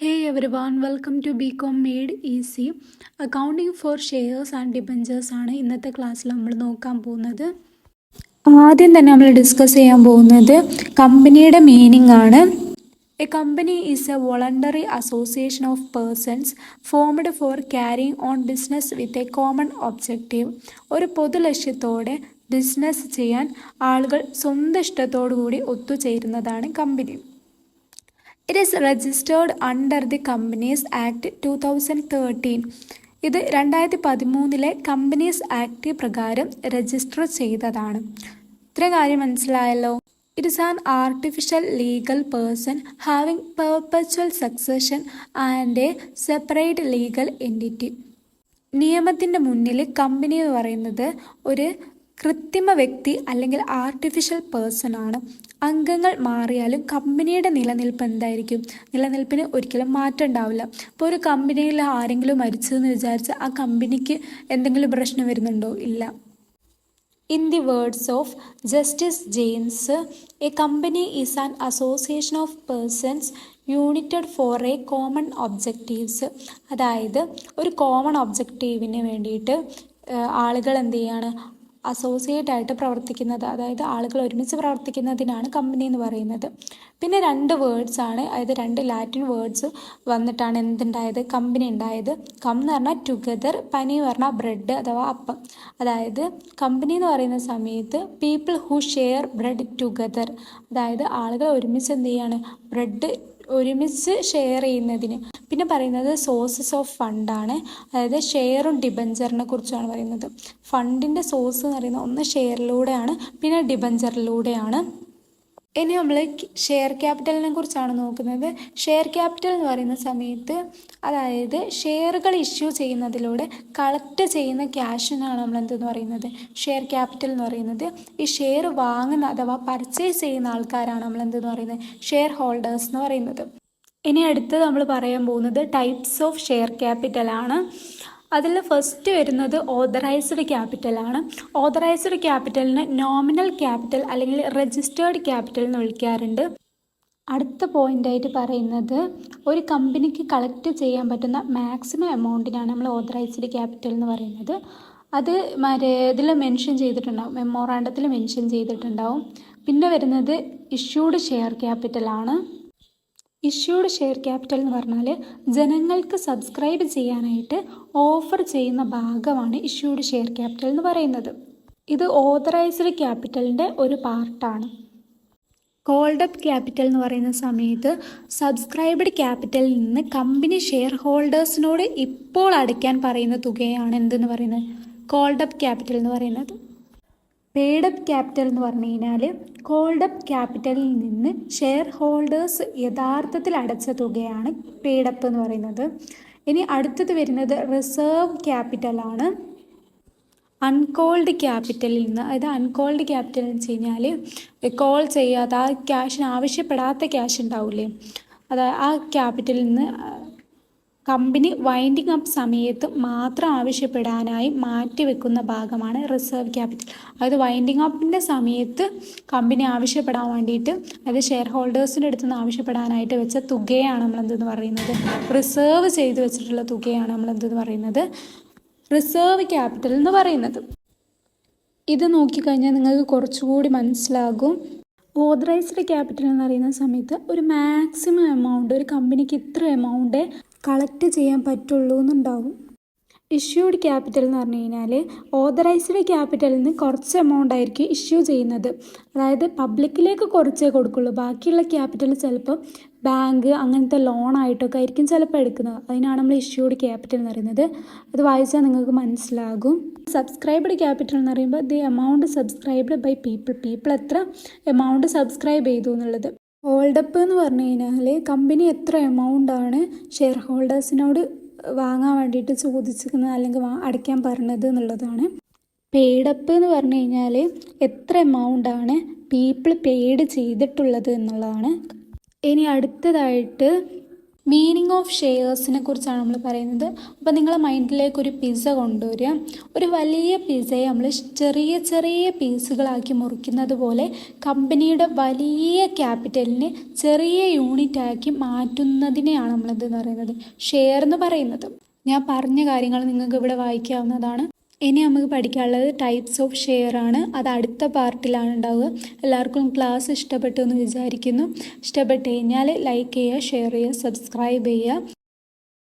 Hey everyone, welcome to BCom Made Easy. Accounting for shares and debentures ആണ് ഇന്നത്തെ ക്ലാസ്സിൽ നമ്മൾ നോക്കാൻ പോകുന്നത്. ആദ്യം തന്നെ നമ്മൾ ഡിസ്കസ് ചെയ്യാൻ പോകുന്നത് കമ്പനിയുടെ മീനിങ് ആണ്. A company is a voluntary association of persons formed for carrying on business with a common objective. ഒരു പൊതു ലക്ഷ്യത്തോടെ ബിസിനസ് ചെയ്യാൻ ആളുകൾ സ്വന്തം ഇഷ്ടത്തോടു കൂടി ഒത്തുചേരുന്നതാണ് company. It is registered under the Companies Act 2013. ഇത് 2013 കമ്പനീസ് ആക്ട് പ്രകാരം രജിസ്റ്റർ ചെയ്തതാണ്. ഇത്ര കാര്യം മനസ്സിലായല്ലോ. It is an artificial legal person having perpetual succession and a separate legal entity. നിയമത്തിൻ്റെ മുന്നിൽ കമ്പനി എന്ന് പറയുന്നത് ഒരു കൃത്രിമ വ്യക്തി അല്ലെങ്കിൽ ആർട്ടിഫിഷ്യൽ പേഴ്സൺ ആണ്. അംഗങ്ങൾ മാറിയാലും കമ്പനിയുടെ നിലനിൽപ്പ് എന്തായിരിക്കും? നിലനിൽപ്പിന് ഒരിക്കലും മാറ്റം ഉണ്ടാവില്ല. ഇപ്പോൾ ഒരു കമ്പനിയിൽ ആരെങ്കിലും മരിച്ചതെന്ന് വിചാരിച്ച് ആ കമ്പനിക്ക് എന്തെങ്കിലും പ്രശ്നം വരുന്നുണ്ടോ? ഇല്ല. In the words of Justice James, a company is an association of persons united for a common objectives. അതായത് ഒരു കോമൺ ഒബ്ജക്റ്റീവിന് വേണ്ടിയിട്ട് ആളുകൾ എന്ത് ചെയ്യാണ്? അസോസിയേറ്റ് ആയിട്ട് പ്രവർത്തിക്കുന്നത്, അതായത് ആളുകൾ ഒരുമിച്ച് പ്രവർത്തിക്കുന്നതിനാണ് കമ്പനി എന്ന് പറയുന്നത്. പിന്നെ രണ്ട് വേർഡ്സ് ആണ്, അതായത് രണ്ട് ലാറ്റിൻ വേർഡ്സ് വന്നിട്ടാണ് എന്തുണ്ടായത്? കമ്പനി ഉണ്ടായത്. കം എന്ന് പറഞ്ഞാൽ ടുഗദർ, പനി എന്ന് പറഞ്ഞാൽ ബ്രെഡ് അഥവാ അപ്പം. അതായത് കമ്പനി എന്ന് പറയുന്ന സമയത്ത് people who share bread together, അതായത് ആളുകൾ ഒരുമിച്ച് എന്ത് ചെയ്യാണ്? ബ്രെഡ് ഒരുമിച്ച് ഷെയർ ചെയ്യുന്നതിന്. പിന്നെ പറയുന്നത് സോഴ്സസ് ഓഫ് ഫണ്ടാണ്, അതായത് ഷെയറും ഡിബഞ്ചറിനെ കുറിച്ചാണ് പറയുന്നത്. ഫണ്ടിൻ്റെ സോഴ്സ് എന്ന് പറയുന്നത് ഒന്ന് ഷെയറിലൂടെയാണ്, പിന്നെ ഡിബഞ്ചറിലൂടെയാണ്. ഇനി നമ്മൾ ഷെയർ ക്യാപിറ്റലിനെ കുറിച്ചാണ് നോക്കുന്നത്. ഷെയർ ക്യാപിറ്റൽ എന്ന് പറയുന്ന സമയത്ത് അതായത് ഷെയറുകൾ ഇഷ്യൂ ചെയ്യുന്നതിലൂടെ കളക്ട് ചെയ്യുന്ന ക്യാഷിനാണ് നമ്മൾ എന്തെന്ന് പറയുന്നത്? ഷെയർ ക്യാപിറ്റൽ എന്ന് പറയുന്നത്. ഈ ഷെയർ വാങ്ങുന്ന അഥവാ പർച്ചേസ് ചെയ്യുന്ന ആൾക്കാരാണ് നമ്മൾ എന്തെന്ന് പറയുന്നത്? ഷെയർ ഹോൾഡേഴ്സ് എന്ന് പറയുന്നത്. ഇനി അടുത്ത് നമ്മൾ പറയാൻ പോകുന്നത് ടൈപ്സ് ഓഫ് ഷെയർ ക്യാപിറ്റലാണ്. അതിൽ ഫസ്റ്റ് വരുന്നത് ഓതറൈസ്ഡ് ക്യാപിറ്റലാണ്. ഓതറൈസ്ഡ് ക്യാപിറ്റലിന് നോമിനൽ ക്യാപിറ്റൽ അല്ലെങ്കിൽ രജിസ്റ്റേർഡ് ക്യാപിറ്റൽ എന്ന് വിളിക്കാറുണ്ട്. അടുത്ത പോയിൻ്റായിട്ട് പറയുന്നത് ഒരു കമ്പനിക്ക് കളക്ട് ചെയ്യാൻ പറ്റുന്ന മാക്സിമം എമൗണ്ടിനാണ് നമ്മൾ ഓതറൈസ്ഡ് ക്യാപിറ്റൽ എന്ന് പറയുന്നത്. അത് ഇതിൽ മെൻഷൻ ചെയ്തിട്ടുണ്ടാവും, മെമ്മോറാണ്ടത്തിൽ മെൻഷൻ ചെയ്തിട്ടുണ്ടാവും. പിന്നെ വരുന്നത് ഇഷ്യൂഡ് ഷെയർ ക്യാപിറ്റലാണ്. ഇഷ്യൂഡ് ഷെയർ ക്യാപിറ്റൽ എന്ന് പറഞ്ഞാൽ ജനങ്ങൾക്ക് സബ്സ്ക്രൈബ് ചെയ്യാനായിട്ട് ഓഫർ ചെയ്യുന്ന ഭാഗമാണ് ഇഷ്യൂഡ് ഷെയർ ക്യാപിറ്റൽ എന്ന് പറയുന്നത്. ഇത് ഓതറൈസ്ഡ് ക്യാപിറ്റലിൻ്റെ ഒരു പാർട്ടാണ്. കോൾഡ് അപ്പ് ക്യാപിറ്റൽ എന്ന് പറയുന്ന സമയത്ത് സബ്സ്ക്രൈബ്ഡ് ക്യാപിറ്റലിൽ നിന്ന് കമ്പനി ഷെയർ ഹോൾഡേഴ്സിനോട് ഇപ്പോൾ അടയ്ക്കാൻ പറയുന്ന തുകയാണ് എന്തെന്ന് പറയുന്നത്? കോൾഡ് അപ്പ് ക്യാപിറ്റൽ എന്ന് പറയുന്നത്. പെയ്ഡ് അപ്പ് ക്യാപിറ്റൽ എന്ന് പറഞ്ഞു കഴിഞ്ഞാൽ കോൾഡ് അപ്പ് ക്യാപിറ്റലിൽ നിന്ന് ഷെയർ ഹോൾഡേഴ്സ് യഥാർത്ഥത്തിൽ അടച്ച തുകയാണ് പെയ്ഡ് അപ്പ് എന്ന് പറയുന്നത്. ഇനി അടുത്തത് വരുന്നത് റിസർവ് ക്യാപിറ്റലാണ്. അൺകോൾഡ് ക്യാപിറ്റലിൽ നിന്ന്, അതായത് അൺകോൾഡ് ക്യാപിറ്റൽ എന്ന് വെച്ച് കഴിഞ്ഞാൽ കോൾ ചെയ്യാതെ ആ ക്യാഷിന് ആവശ്യപ്പെടാത്ത ക്യാഷ് ഉണ്ടാവില്ലേ, അതായത് ആ ക്യാപിറ്റലിൽ നിന്ന് കമ്പനി വൈൻഡിങ് അപ്പ് സമയത്ത് മാത്രം ആവശ്യപ്പെടാനായി മാറ്റിവെക്കുന്ന ഭാഗമാണ് റിസർവ് ക്യാപിറ്റൽ. അതായത് വൈൻഡിങ് അപ്പിൻ്റെ സമയത്ത് കമ്പനി ആവശ്യപ്പെടാൻ വേണ്ടിയിട്ട്, അതായത് ഷെയർ ഹോൾഡേഴ്സിൻ്റെ അടുത്ത് നിന്ന് ആവശ്യപ്പെടാനായിട്ട് വെച്ച തുകയാണ് നമ്മളെന്തെന്ന് പറയുന്നത്? റിസർവ് ചെയ്ത് വെച്ചിട്ടുള്ള തുകയാണ് നമ്മളെന്തെന്ന് പറയുന്നത്? റിസർവ് ക്യാപിറ്റൽ എന്ന് പറയുന്നത്. ഇത് നോക്കിക്കഴിഞ്ഞാൽ നിങ്ങൾക്ക് കുറച്ചുകൂടി മനസ്സിലാകും. ഓതറൈസ്ഡ് ക്യാപിറ്റൽ എന്ന് പറയുന്ന സമയത്ത് ഒരു മാക്സിമം എമൗണ്ട്, ഒരു കമ്പനിക്ക് ഇത്ര എമൗണ്ട് കളക്ട് ചെയ്യാൻ പറ്റുള്ളൂ എന്നുണ്ടാവും. ഇഷ്യൂഡ് ക്യാപിറ്റൽ എന്ന് പറഞ്ഞു കഴിഞ്ഞാൽ ഓതറൈസ്ഡ് ക്യാപിറ്റലിൽ നിന്ന് കുറച്ച് എമൗണ്ട് ആയിരിക്കും ഇഷ്യൂ ചെയ്യുന്നത്. അതായത് പബ്ലിക്കിലേക്ക് കുറച്ചേ കൊടുക്കുള്ളൂ. ബാക്കിയുള്ള ക്യാപിറ്റൽ ചിലപ്പോൾ ബാങ്ക് അങ്ങനത്തെ ലോണായിട്ടൊക്കെ ആയിരിക്കും ചിലപ്പോൾ എടുക്കുന്നത്. അതിനാണ് നമ്മൾ ഇഷ്യൂഡ് ക്യാപിറ്റൽ എന്ന് പറയുന്നത്. അത് വായിച്ചാൽ നിങ്ങൾക്ക് മനസ്സിലാകും. സബ്സ്ക്രൈബ്ഡ് ക്യാപിറ്റൽ എന്ന് പറയുമ്പോൾ the amount subscribed by people എത്ര എമൗണ്ട് സബ്സ്ക്രൈബ് ചെയ്തു എന്നുള്ളത്. ഹോൾഡ് അപ്പ് എന്ന് പറഞ്ഞു കഴിഞ്ഞാൽ കമ്പനി എത്ര എമൗണ്ടാണ് ഷെയർ ഹോൾഡേഴ്സിനോട് വാങ്ങാൻ വേണ്ടിയിട്ട് ചോദിച്ചിരിക്കുന്നത് അല്ലെങ്കിൽ അടയ്ക്കാൻ പറഞ്ഞത് എന്നുള്ളതാണ്. പെയ്ഡ് അപ്പ് എന്ന് പറഞ്ഞു കഴിഞ്ഞാൽ എത്ര എമൗണ്ടാണ് പീപ്പിൾ പെയ്ഡ് ചെയ്തിട്ടുള്ളത് എന്നുള്ളതാണ്. ഇനി അടുത്തതായിട്ട് മീനിങ് ഓഫ് ഷെയർസിനെ കുറിച്ചാണ് നമ്മൾ പറയുന്നത്. അപ്പോൾ നിങ്ങളെ മൈൻഡിലേക്ക് ഒരു പിസ്സ കൊണ്ടുവരിക. ഒരു വലിയ പിസ്സയെ നമ്മൾ ചെറിയ ചെറിയ പീസുകളാക്കി മുറിക്കുന്നത് പോലെ കമ്പനിയുടെ വലിയ ക്യാപിറ്റലിനെ ചെറിയ യൂണിറ്റാക്കി മാറ്റുന്നതിനെയാണ് നമ്മളെന്തെന്ന് പറയുന്നത്, ഷെയർ എന്ന് പറയുന്നത്. ഞാൻ പറഞ്ഞ കാര്യങ്ങൾ നിങ്ങൾക്ക് ഇവിടെ വായിക്കാവുന്നതാണ്. ഇനി നമുക്ക് പഠിക്കാനുള്ളത് ടൈപ്സ് ഓഫ് ഷെയർ ആണ്. അത് അടുത്ത പാർട്ടിലാണ് ഉണ്ടാവുക. എല്ലാവർക്കും ക്ലാസ് ഇഷ്ടപ്പെട്ടു എന്ന് വിചാരിക്കുന്നു. ഇഷ്ടപ്പെട്ട് കഴിഞ്ഞാൽ ലൈക്ക് ചെയ്യുക, ഷെയർ ചെയ്യുക, സബ്സ്ക്രൈബ് ചെയ്യുക.